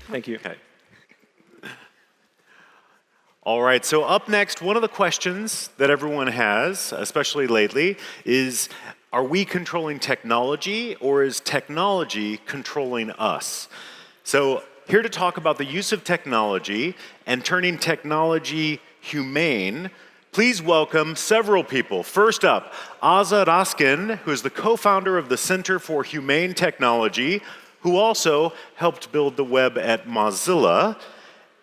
Thank you. Okay. All right, so up next, one of the questions that everyone has, especially lately, is are we controlling technology or is technology controlling us? So here to talk about the use of technology and turning technology humane, please welcome several people. First up, Aza Raskin, who is the co-founder of the Center for Humane Technology, who also helped build the web at Mozilla,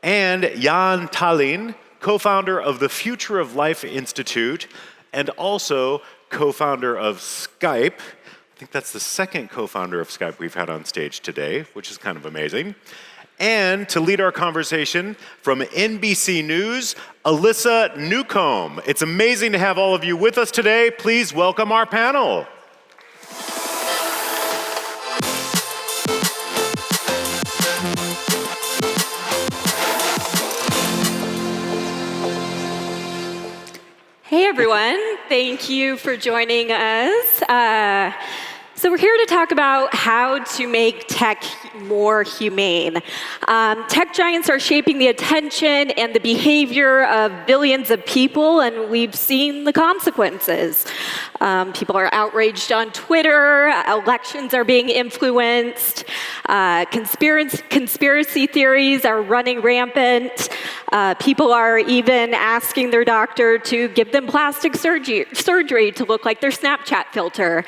and Jan Tallinn, co-founder of the Future of Life Institute, and also co-founder of Skype. I think that's the second co-founder of Skype we've had on stage today, which is kind of amazing. And to lead our conversation from NBC News, Alyssa Newcomb. It's amazing to have all of you with us today. Please welcome our panel. Hey everyone, thank you for joining us. So we're here to talk about how to make tech more humane. Tech giants are shaping the attention and the behavior of billions of people, and we've seen the consequences. People are outraged on Twitter, elections are being influenced, conspiracy theories are running rampant, people are even asking their doctor to give them plastic surgery to look like their Snapchat filter.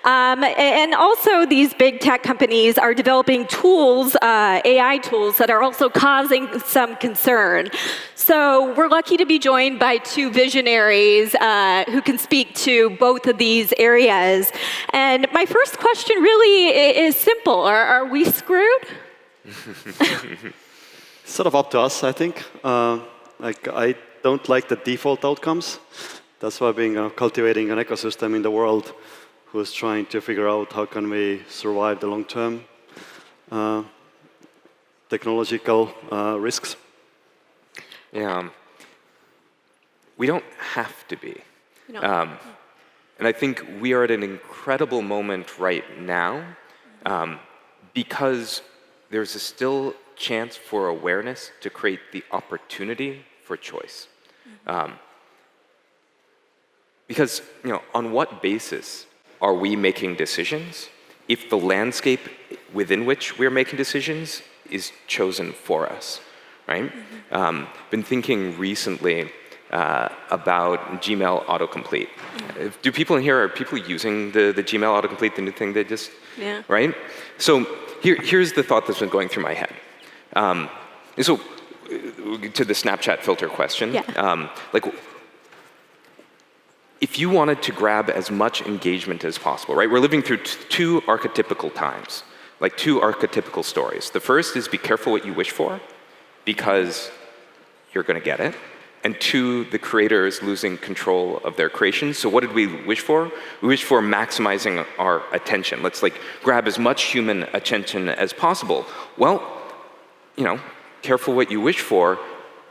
And also these big tech companies are developing tools, AI tools, that are also causing some concern. So we're lucky to be joined by two visionaries who can speak to both of these areas. And my first question really is simple. Are we screwed? Sort of up to us, I think. I don't like the default outcomes. That's why being cultivating an ecosystem in the world who's trying to figure out how can we survive the long-term technological risks. Yeah, we don't have to be. No. And I think we are at an incredible moment right now because there's a still chance for awareness to create the opportunity for choice. Because, on what basis are we making decisions if the landscape within which we're making decisions is chosen for us, right? Been thinking recently about Gmail autocomplete. Do people in here, are people using the Gmail autocomplete, the new thing they just, right? So here's the thought that's been going through my head. So to the Snapchat filter question, if you wanted to grab as much engagement as possible, right? We're living through two archetypical times, like two archetypical stories. The first is be careful what you wish for, because you're going to get it. And two, the creator is losing control of their creation. So what did we wish for? We wish for maximizing our attention. Let's grab as much human attention as possible. Well, careful what you wish for.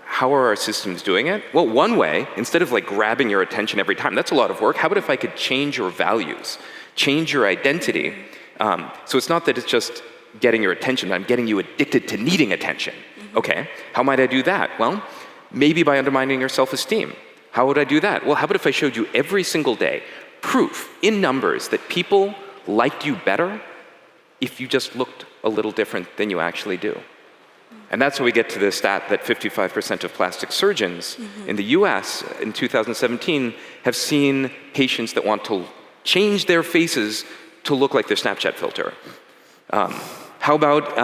How are our systems doing it? Well, one way, instead of grabbing your attention every time, that's a lot of work. How about if I could change your values, change your identity? So it's not that it's just getting your attention, I'm getting you addicted to needing attention. Okay, how might I do that? Well, maybe by undermining your self-esteem. How would I do that? Well, how about if I showed you every single day proof in numbers that people liked you better if you just looked a little different than you actually do? And that's how we get to the stat that 55% of plastic surgeons in the US in 2017 have seen patients that want to change their faces to look like their Snapchat filter. How about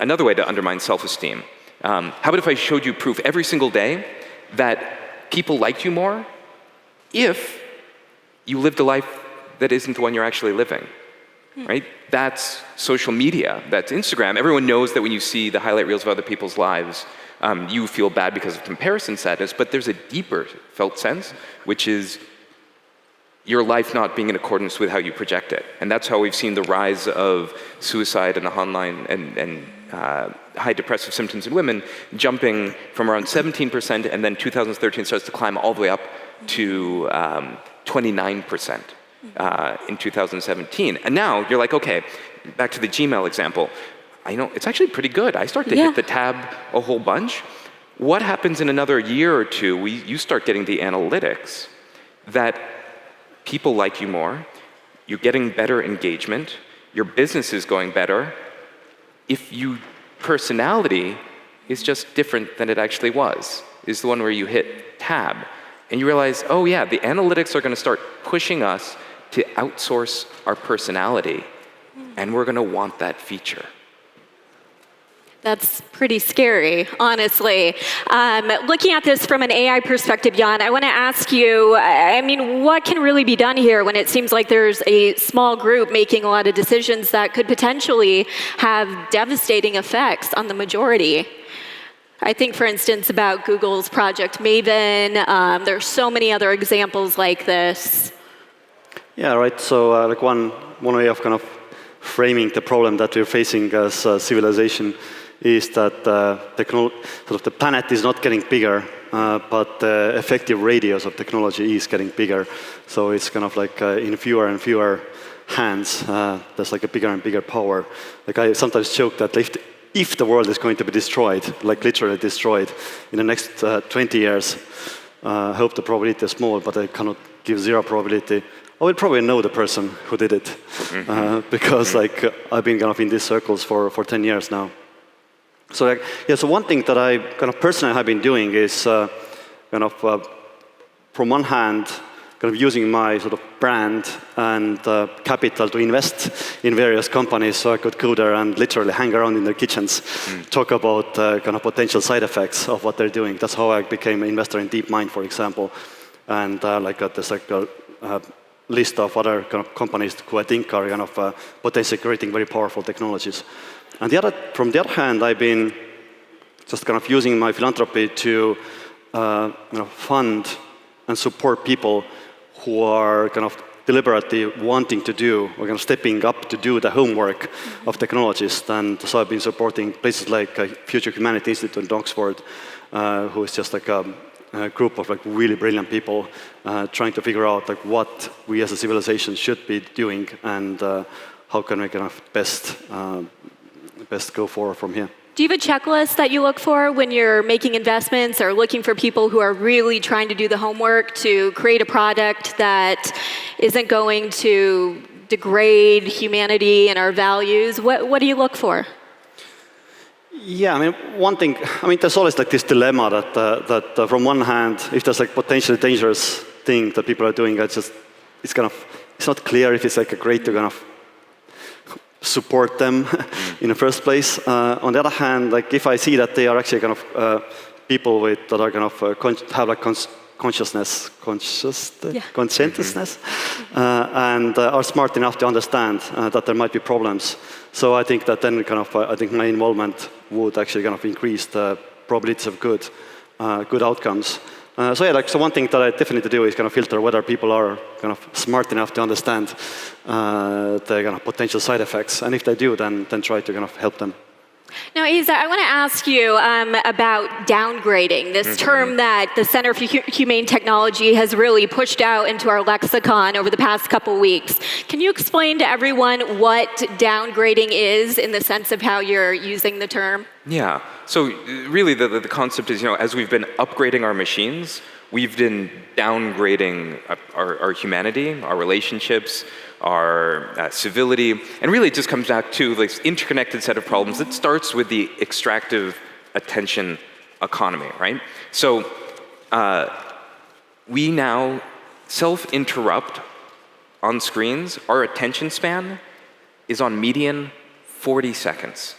another way to undermine self-esteem? How about if I showed you proof every single day that people liked you more if you lived a life that isn't the one you're actually living? Right? That's social media, that's Instagram. Everyone knows that when you see the highlight reels of other people's lives, you feel bad because of comparison sadness, but there's a deeper felt sense, which is your life not being in accordance with how you project it. And that's how we've seen the rise of suicide and online and high depressive symptoms in women jumping from around 17%, and then 2013 starts to climb all the way up to 29%. In 2017. And now you're like, okay, back to the Gmail example. I know, it's actually pretty good. I start to Yeah. hit the tab a whole bunch. What happens in another year or two, you start getting the analytics that people like you more, you're getting better engagement, your business is going better, if your personality is just different than it actually was, is the one where you hit tab. And you realize, oh yeah, the analytics are going to start pushing us to outsource our personality, and we're going to want that feature. That's pretty scary, honestly. Looking at this from an AI perspective, Jan, I want to ask you, I mean, what can really be done here when it seems like there's a small group making a lot of decisions that could potentially have devastating effects on the majority? I think, for instance, about Google's Project Maven. There's so many other examples like this. Yeah, right. So like one way of kind of framing the problem that we're facing as a civilization is that sort of the planet is not getting bigger, but the effective radius of technology is getting bigger. So it's kind of like in fewer and fewer hands, there's like a bigger and bigger power. Like I sometimes joke that if the world is going to be destroyed, like literally destroyed, in the next 20 years, I hope the probability is small, but I cannot give zero probability. I will probably know the person who did it, because like I've been kind of in these circles for 10 years now. So like, yeah, so one thing that I kind of personally have been doing is kind of, from one hand, kind of using my sort of brand and capital to invest in various companies so I could go there and literally hang around in their kitchens, talk about kind of potential side effects of what they're doing. That's how I became an investor in DeepMind, for example. And like there's like a list of other kind of companies who I think are kind of potentially creating very powerful technologies. And from the other hand, I've been just kind of using my philanthropy to fund and support people who are kind of deliberately wanting to do, or kind of stepping up to do the homework of technologists. And so I've been supporting places like Future Humanity Institute in Oxford, who is just like a group of like really brilliant people trying to figure out like what we as a civilization should be doing and how can we kind of best go forward from here. Do you have a checklist that you look for when you're making investments or looking for people who are really trying to do the homework to create a product that isn't going to degrade humanity and our values? What do you look for? Yeah, I mean, one thing, I mean, there's always like this dilemma that from one hand, if there's like potentially dangerous thing that people are doing, it's not clear if it's like a great to kind of support them in the first place. On the other hand, like if I see that they are actually kind of people that are kind of have like consciousness, and are smart enough to understand that there might be problems. So I think that then kind of I think my involvement would actually kind of increase the probabilities of good outcomes. So one thing that I definitely do is kind of filter whether people are kind of smart enough to understand the kind of potential side effects, and if they do, then try to kind of help them. Now, Isa, I want to ask you about downgrading, this term that the Center for Humane Technology has really pushed out into our lexicon over the past couple weeks. Can you explain to everyone what downgrading is in the sense of how you're using the term? Yeah. So really the concept is, as we've been upgrading our machines, we've been downgrading our humanity, our relationships, our civility, and really it just comes back to this interconnected set of problems that starts with the extractive attention economy, right? So we now self-interrupt on screens. Our attention span is on median 40 seconds.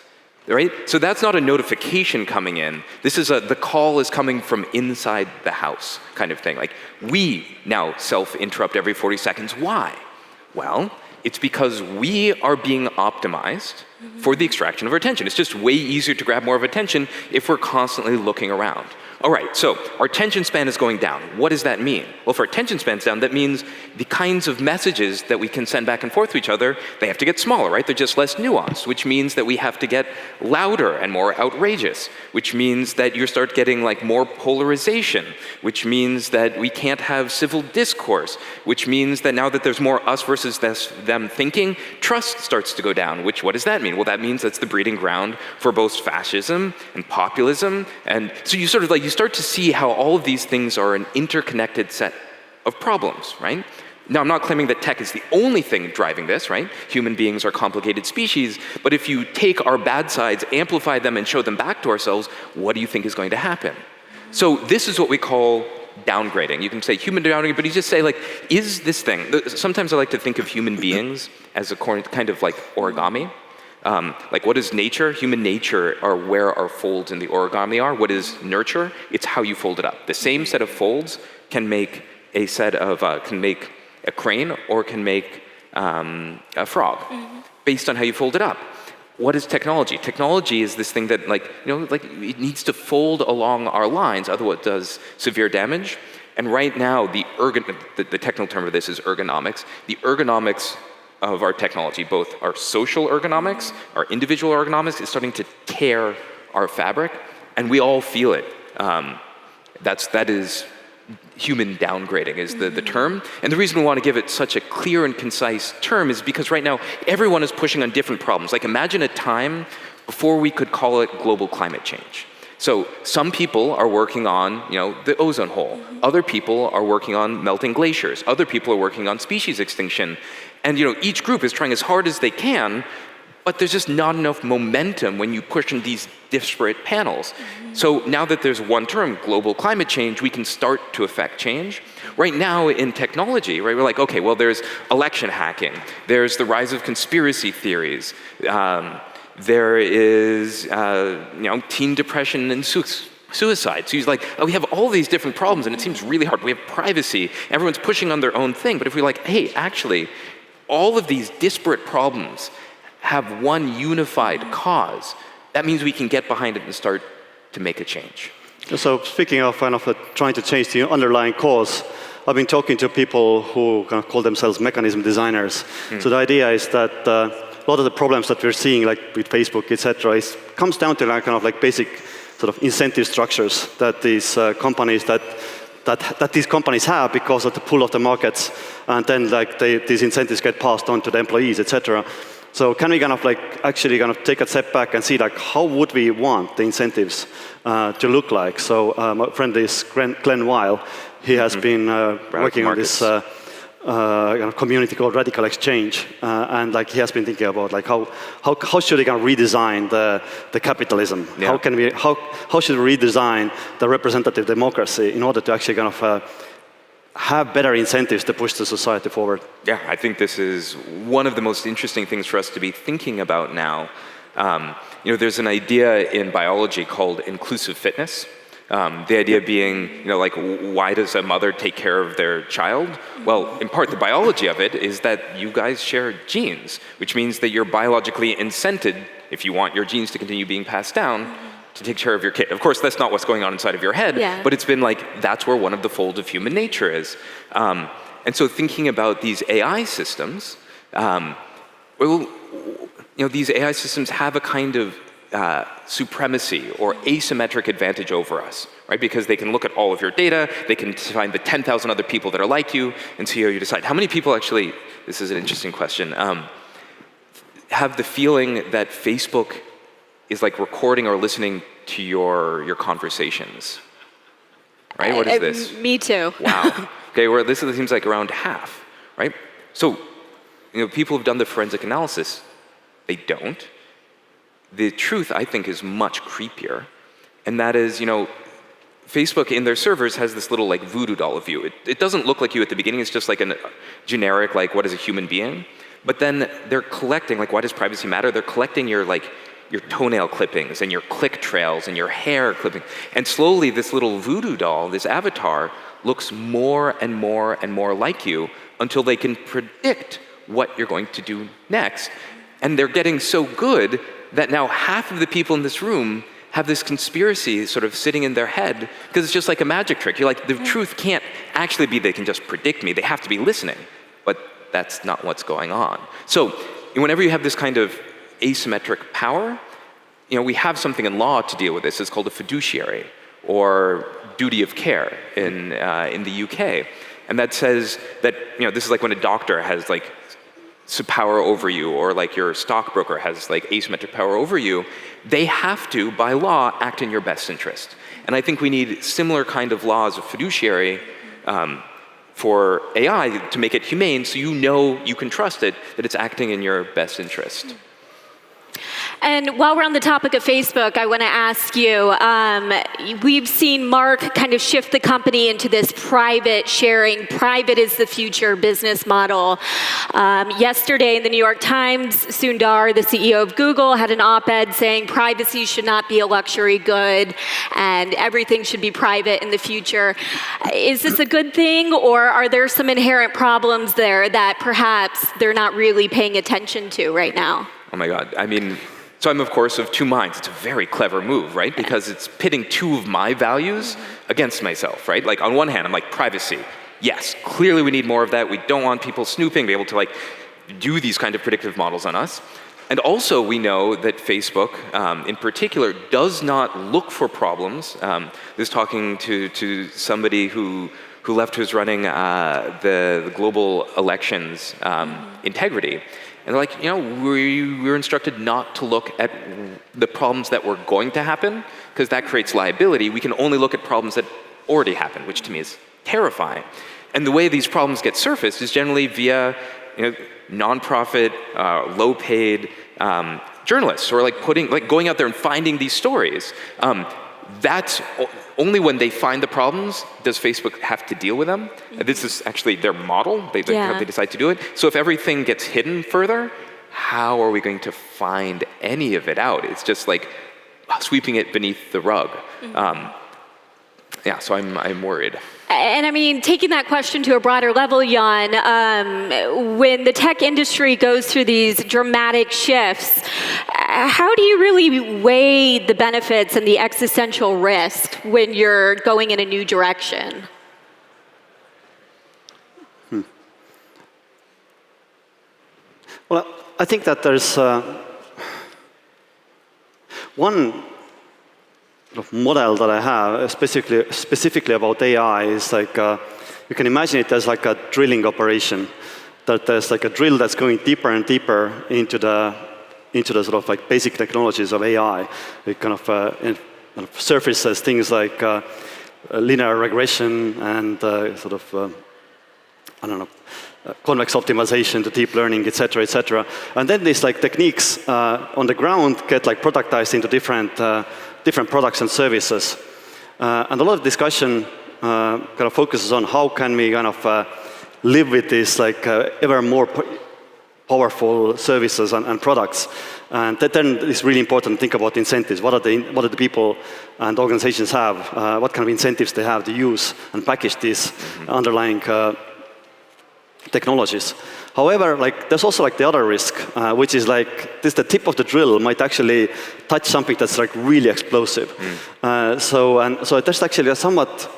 Right? So that's not a notification coming in. This is the call is coming from inside the house kind of thing. Like we now self-interrupt every 40 seconds. Why? Well, it's because we are being optimized for the extraction of our attention. It's just way easier to grab more of attention if we're constantly looking around, All right, so our attention span is going down. What does that mean? Well, for attention spans down, that means the kinds of messages that we can send back and forth to each other, they have to get smaller, right? They're just less nuanced, which means that we have to get louder and more outrageous, which means that you start getting like more polarization, which means that we can't have civil discourse, which means that now that there's more us versus them thinking, trust starts to go down, what does that mean? Well, that means that's the breeding ground for both fascism and populism. And so you sort of like, you start to see how all of these things are an interconnected set of problems, right? Now, I'm not claiming that tech is the only thing driving this, right? Human beings are complicated species, but if you take our bad sides, amplify them, and show them back to ourselves, what do you think is going to happen? So this is what we call downgrading. You can say human downgrading, but you just say, like, is this thing... Sometimes I like to think of human beings as a kind of like origami. Like, what is nature? Human nature are where our folds in the origami are. What is nurture? It's how you fold it up. The same set of folds can make a set of, can make a crane or can make a frog, based on how you fold it up. What is technology? Technology is this thing that, like, like it needs to fold along our lines, otherwise it does severe damage. And right now, the technical term of this is ergonomics. The ergonomics of our technology, both our social ergonomics, our individual ergonomics, is starting to tear our fabric, and we all feel it. That is human downgrading is the term. And the reason we want to give it such a clear and concise term is because right now, everyone is pushing on different problems. Like, imagine a time before we could call it global climate change. So some people are working on, the ozone hole. Other people are working on melting glaciers. Other people are working on species extinction. And, each group is trying as hard as they can, but there's just not enough momentum when you push in these disparate panels. So now that there's one term, global climate change, we can start to affect change. Right now in technology, right, we're like, okay, well, there's election hacking. There's the rise of conspiracy theories. There is, teen depression and suicide. So he's like, oh, we have all these different problems, and it seems really hard. We have privacy. Everyone's pushing on their own thing. But if we're like, hey, actually, all of these disparate problems have one unified cause, that means we can get behind it and start to make a change. So speaking of trying to change the underlying cause, I've been talking to people who kind of call themselves mechanism designers. So the idea is that a lot of the problems that we're seeing, like with Facebook, etc., comes down to kind of like basic sort of incentive structures that these companies that these companies have because of the pull of the markets, and then like these incentives get passed on to the employees, etc. So can we kind of like actually kind of take a step back and see like how would we want the incentives to look like? So my friend is Glenn Weil. He has been working on this kind of community called Radical Exchange, and like he has been thinking about like how should we kind of redesign the capitalism? Yeah. How should we redesign the representative democracy in order to actually kind of have better incentives to push the society forward? Yeah, I think this is one of the most interesting things for us to be thinking about now. There's an idea in biology called inclusive fitness. The idea being, like, why does a mother take care of their child? Well, in part, the biology of it is that you guys share genes, which means that you're biologically incented, if you want your genes to continue being passed down, to take care of your kid. Of course, that's not what's going on inside of your head, but it's been like, that's where one of the folds of human nature is. And so thinking about these AI systems, these AI systems have a kind of supremacy or asymmetric advantage over us, right? Because they can look at all of your data, they can find the 10,000 other people that are like you, and see how you decide. How many people actually, this is an interesting question, have the feeling that Facebook is like recording or listening to your conversations? Right? What is this? Me too. Wow. Okay, well, this seems like around half, right? So, people have done the forensic analysis. They don't. The truth, I think, is much creepier. And that is, Facebook in their servers has this little like voodoo doll of you. It doesn't look like you at the beginning. It's just like a generic, like, what is a human being? But then they're collecting, like, why does privacy matter? They're collecting your toenail clippings and your click trails and your hair clipping. And slowly this little voodoo doll, this avatar, looks more and more and more like you until they can predict what you're going to do next. And they're getting so good that now half of the people in this room have this conspiracy sort of sitting in their head because it's just like a magic trick. You're like, the truth can't actually be they can just predict me. They have to be listening. But that's not what's going on. So whenever you have this kind of asymmetric power, we have something in law to deal with this. It's called a fiduciary or duty of care in the UK. And that says that, this is like when a doctor has like some power over you, or like your stockbroker has like asymmetric power over you. They have to, by law, act in your best interest. And I think we need similar kind of laws of fiduciary for AI to make it humane, so you can trust it, that it's acting in your best interest. And while we're on the topic of Facebook, I want to ask you, we've seen Mark kind of shift the company into this private sharing, private is the future business model. Yesterday in the New York Times, Sundar, the CEO of Google, had an op-ed saying privacy should not be a luxury good and everything should be private in the future. Is this a good thing, or are there some inherent problems there that perhaps they're not really paying attention to right now? Oh my God. So I'm, of course, of two minds. It's a very clever move, right? Because it's pitting two of my values against myself, right? Like, on one hand, I'm like, privacy. Yes, clearly we need more of that. We don't want people snooping, be able to, like, do these kind of predictive models on us. And also, we know that Facebook, in particular, does not look for problems. This talking to somebody who left, who's running the global elections integrity. And they're like, we're instructed not to look at the problems that were going to happen, because that creates liability. We can only look at problems that already happened, which to me is terrifying. And the way these problems get surfaced is generally via nonprofit, low-paid journalists, or going out there and finding these stories. That's only when they find the problems does Facebook have to deal with them. This is actually their model. They decide to do it. So if everything gets hidden further, how are we going to find any of it out? It's just like sweeping it beneath the rug. So I'm worried. And taking that question to a broader level, Jan, when the tech industry goes through these dramatic shifts, how do you really weigh the benefits and the existential risk when you're going in a new direction? Well, I think that there's one model that I have, specifically about AI, is like you can imagine it as like a drilling operation. That there's like a drill that's going deeper and deeper into the sort of like basic technologies of AI. It kind of surfaces things like linear regression and sort of convex optimization to deep learning, et cetera, and then these like techniques on the ground get like productized into different products and services. And a lot of discussion kind of focuses on how can we kind of live with these like ever more powerful services and products. And then it's really important to think about incentives. What do the people and organizations have? What kind of incentives they have to use and package these underlying technologies. However, there's also the other risk, which is the tip of the drill might actually touch something that's really explosive. So there's actually a somewhat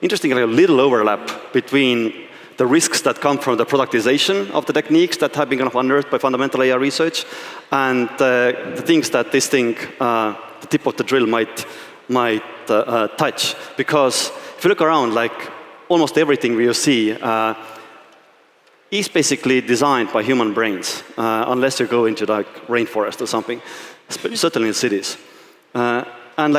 interesting little overlap between the risks that come from the productization of the techniques that have been kind of unearthed by fundamental AI research, and the things that this thing, the tip of the drill, might touch. Because if you look around, almost everything we see is basically designed by human brains, unless you go into rainforest or something, certainly in cities. And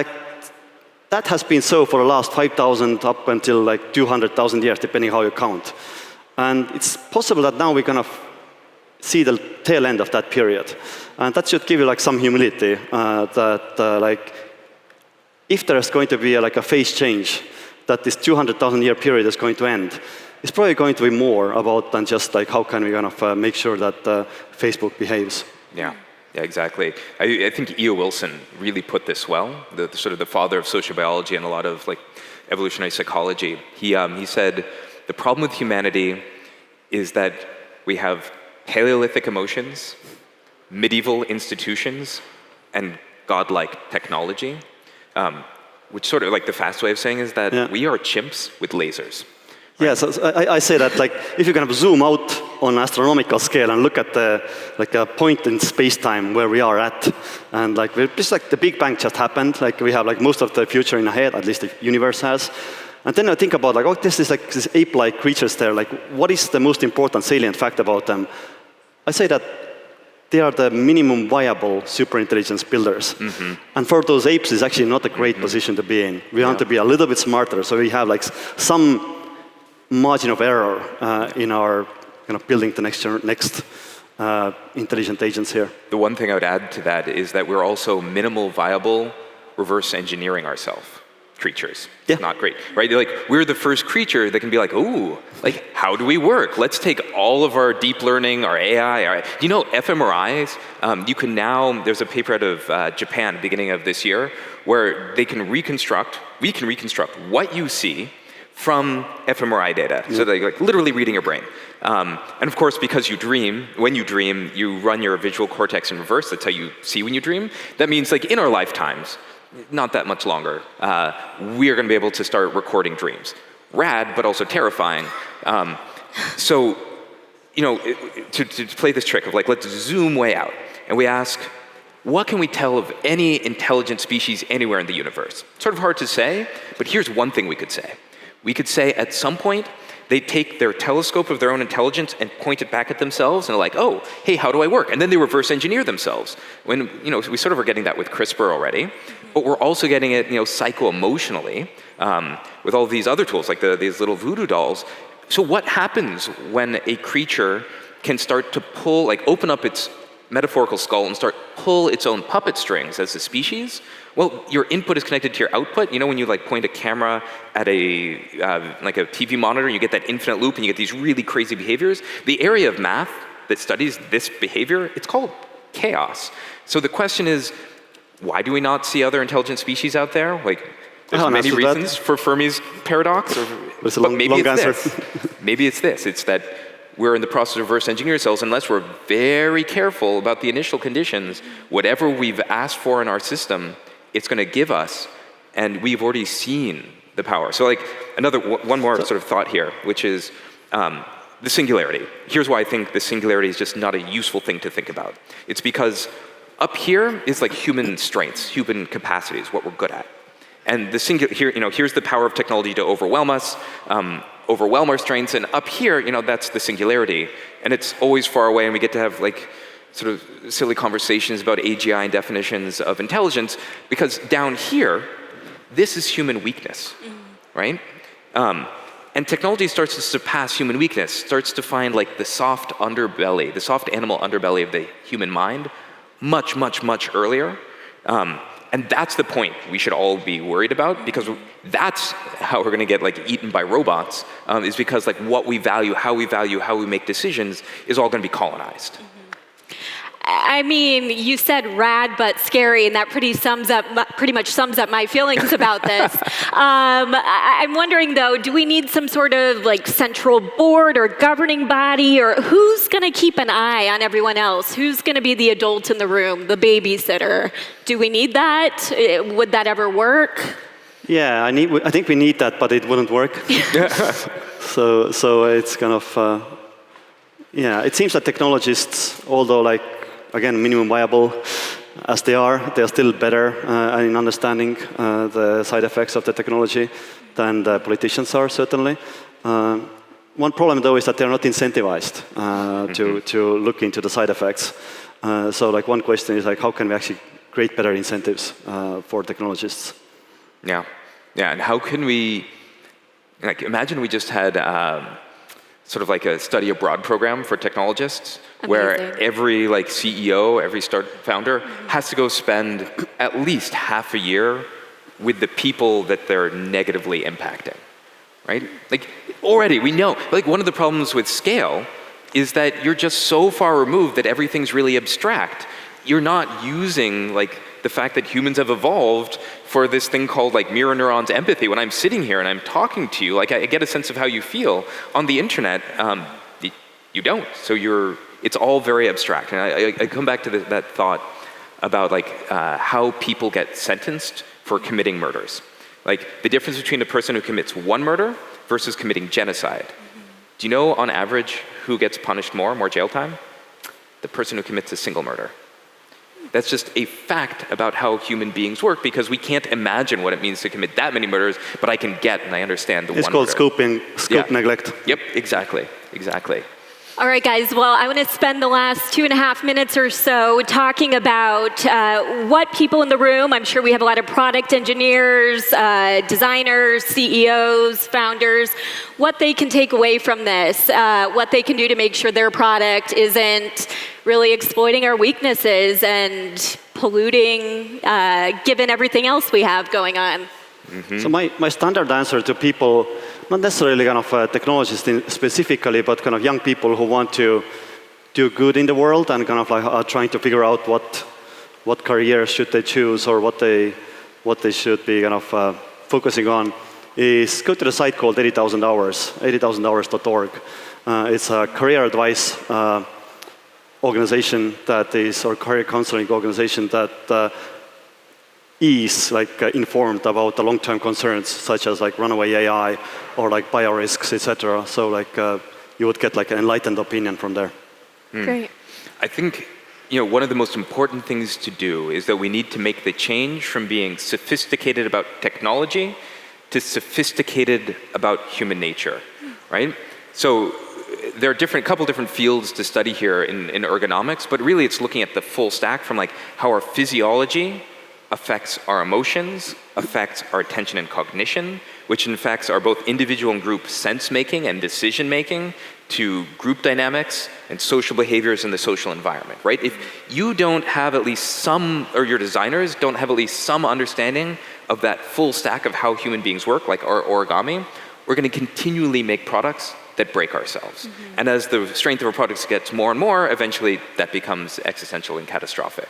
that has been so for the last 5,000 up until 200,000 years, depending how you count. And it's possible that now we're going to see the tail end of that period. And that should give you some humility that if there's going to be a phase change, that this 200,000 year period is going to end, it's probably going to be more about than just how can we kind of make sure that Facebook behaves. Yeah, exactly. I think E.O. Wilson really put this well, the sort of the father of sociobiology and a lot of evolutionary psychology. He said, the problem with humanity is that we have Paleolithic emotions, medieval institutions, and godlike technology, which sort of like the fast way of saying is that we are chimps with lasers. Yeah, so I say that like if you kind of zoom out on an astronomical scale and look at like a point in space-time where we are at, and like just like the Big Bang just happened, like we have like most of the future in ahead, at least the universe has. And then I think about like, oh, this is like these ape-like creatures there. Like, what is the most important salient fact about them? I say that they are the minimum viable superintelligence builders. And for those apes, it's actually not a great position to be in. We want to be a little bit smarter, so we have like some margin of error in our kind of building the next intelligent agents here. The one thing I would add to that is that we're also minimal viable reverse engineering ourselves creatures. Yeah. Not great, right? Like we're the first creature that can be like, ooh, like how do we work? Let's take all of our deep learning, our AI. You know, fMRIs. You can now. There's a paper out of Japan, beginning of this year, where they can reconstruct. We can reconstruct what you see from fMRI data. So they're like literally reading your brain. And of course, because you dream, when you dream, you run your visual cortex in reverse. That's how you see when you dream. That means like in our lifetimes, not that much longer, we are going to be able to start recording dreams. Rad, but also terrifying. So, you know, to play this trick of like, let's zoom way out. And we ask, what can we tell of any intelligent species anywhere in the universe? Sort of hard to say, but here's one thing we could say. We could say at some point, they take their telescope of their own intelligence and point it back at themselves and are like, oh, hey, how do I work? And then they reverse engineer themselves. When, you know, we sort of are getting that with CRISPR already, but we're also getting it, you know, psycho-emotionally with all these other tools, like these little voodoo dolls. So what happens when a creature can start to pull, like open up its metaphorical skull and start pull its own puppet strings as a species? Well, your input is connected to your output. You know when you like point a camera at a like a TV monitor and you get that infinite loop and you get these really crazy behaviors? The area of math that studies this behavior, it's called chaos. So the question is, why do we not see other intelligent species out there? Like, there's many reasons for Fermi's paradox. It's a long answer. Maybe it's this. It's that we're in the process of reverse engineering ourselves. Unless we're very careful about the initial conditions, whatever we've asked for in our system, it's going to give us, and we've already seen the power. So like one more sort of thought here, which is the singularity. Here's why I think the singularity is just not a useful thing to think about. It's because up here is like human strengths, human capacities, what we're good at. And the here, you know, here's the power of technology to overwhelm us, overwhelm our strengths, and up here, you know, that's the singularity. And it's always far away, and we get to have like sort of silly conversations about AGI and definitions of intelligence, because down here, this is human weakness, right? And technology starts to surpass human weakness, starts to find like the soft underbelly, the soft animal underbelly of the human mind much, much, much earlier. And that's the point we should all be worried about, because that's how we're going to get like eaten by robots, is because like what we value, how we make decisions is all going to be colonized. I mean, you said rad but scary, and that pretty much sums up my feelings about this. I'm wondering though, do we need some sort of like central board or governing body, or who's going to keep an eye on everyone else? Who's going to be the adult in the room, the babysitter? Do we need that? Would that ever work? Yeah, I think we need that, but it wouldn't work. So it's kind of yeah. It seems that technologists, although like, again, minimum viable as they're still better in understanding the side effects of the technology than the politicians are, certainly. One problem, though, is that they're not incentivized to look into the side effects. So, like, one question is, like, how can we actually create better incentives for technologists? Yeah. Yeah, and how can we, like, imagine we just had sort of like a study abroad program for technologists. Amazing. Where every like CEO, every founder has to go spend at least half a year with the people that they're negatively impacting, right? Like already we know, like one of the problems with scale is that you're just so far removed that everything's really abstract. You're not using like the fact that humans have evolved for this thing called like mirror neurons empathy. When I'm sitting here and I'm talking to you, like I get a sense of how you feel. On the internet, you don't. So it's all very abstract. And I come back to that thought about how people get sentenced for committing murders. Like the difference between a person who commits one murder versus committing genocide. Do you know on average who gets punished more jail time? The person who commits a single murder. That's just a fact about how human beings work, because we can't imagine what it means to commit that many murders, but I can get and I understand the one murder. It's called scope neglect. Yep, exactly. All right, guys. Well, I want to spend the last 2.5 minutes or so talking about what people in the room, I'm sure we have a lot of product engineers, designers, CEOs, founders, what they can take away from this, what they can do to make sure their product isn't really exploiting our weaknesses and polluting, given everything else we have going on. So my standard answer to people, not necessarily kind of technologists specifically, but kind of young people who want to do good in the world and kind of like are trying to figure out what career should they choose or what they should be kind of focusing on, is go to the site called 80,000 hours, 80,000hours.org. It's a career advice organization that is, or career counseling organization that is informed about the long-term concerns such as runaway AI or bio risks, etc. So you would get an enlightened opinion from there. Great. I think one of the most important things to do is that we need to make the change from being sophisticated about technology to sophisticated about human nature, right? So there are couple different fields to study here in ergonomics, but really it's looking at the full stack from how our physiology affects our emotions, affects our attention and cognition, which affects our both individual and group sense-making and decision-making, to group dynamics and social behaviors in the social environment, right? If you don't have at least some, or your designers don't have at least some understanding of that full stack of how human beings work, like our origami, we're going to continually make products that break ourselves. And as the strength of our products gets more and more, eventually that becomes existential and catastrophic.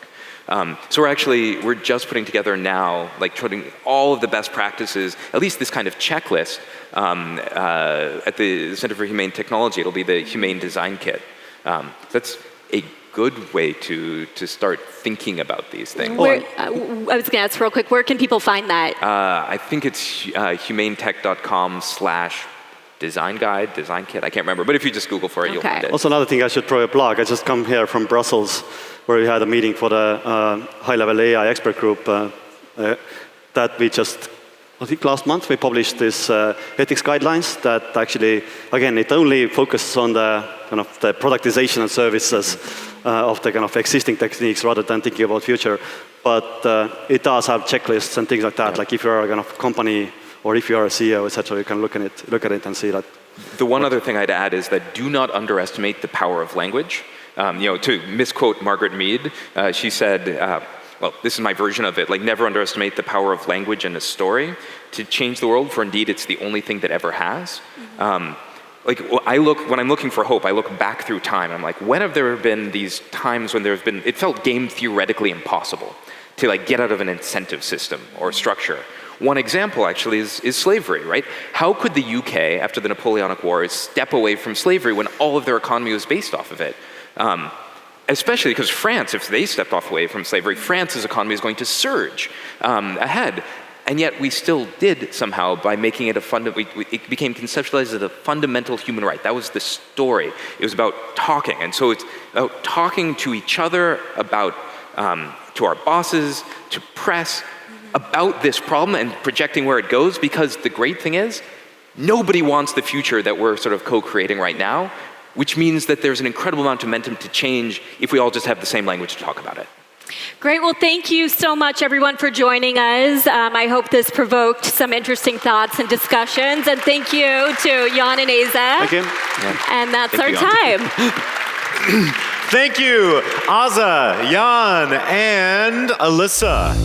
So we're just putting together now, putting all of the best practices, at least this kind of checklist, at the Center for Humane Technology. It'll be the Humane Design Kit. That's a good way to start thinking about these things. I was going to ask real quick, where can people find that? I think it's humanetech.com/design guide, design kit. I can't remember, but if you just Google for it, you'll find it. Also, another thing I should probably plug. I just come here from Brussels, where we had a meeting for the high-level AI expert group that we just, I think last month, we published this ethics guidelines that actually, again, it only focuses on the kind of the productization and services of the kind of existing techniques rather than thinking about future. But it does have checklists and things like that. Like if you're a kind of company or if you're a CEO, etc., you can look at it and see that. The one other thing I'd add is that do not underestimate the power of language. To misquote Margaret Mead, she said, well, this is my version of it, never underestimate the power of language in a story to change the world, for indeed it's the only thing that ever has. When I'm looking for hope, I look back through time. I'm like, when have there been these times when it felt game theoretically impossible to get out of an incentive system or structure? One example actually is slavery, right? How could the UK, after the Napoleonic Wars, step away from slavery when all of their economy was based off of it? Especially because France, if they stepped away from slavery, France's economy is going to surge ahead. And yet we still did somehow by making it it became conceptualized as a fundamental human right. That was the story. It was about talking. And so it's about talking to each other, about to our bosses, to press, about this problem and projecting where it goes, because the great thing is nobody wants the future that we're sort of co-creating right now, which means that there's an incredible amount of momentum to change if we all just have the same language to talk about it. Great. Well, thank you so much, everyone, for joining us. I hope this provoked some interesting thoughts and discussions. And thank you to Jan and Asa. Thank you. And that's our time. Thank you, Asa, Jan, and Alyssa.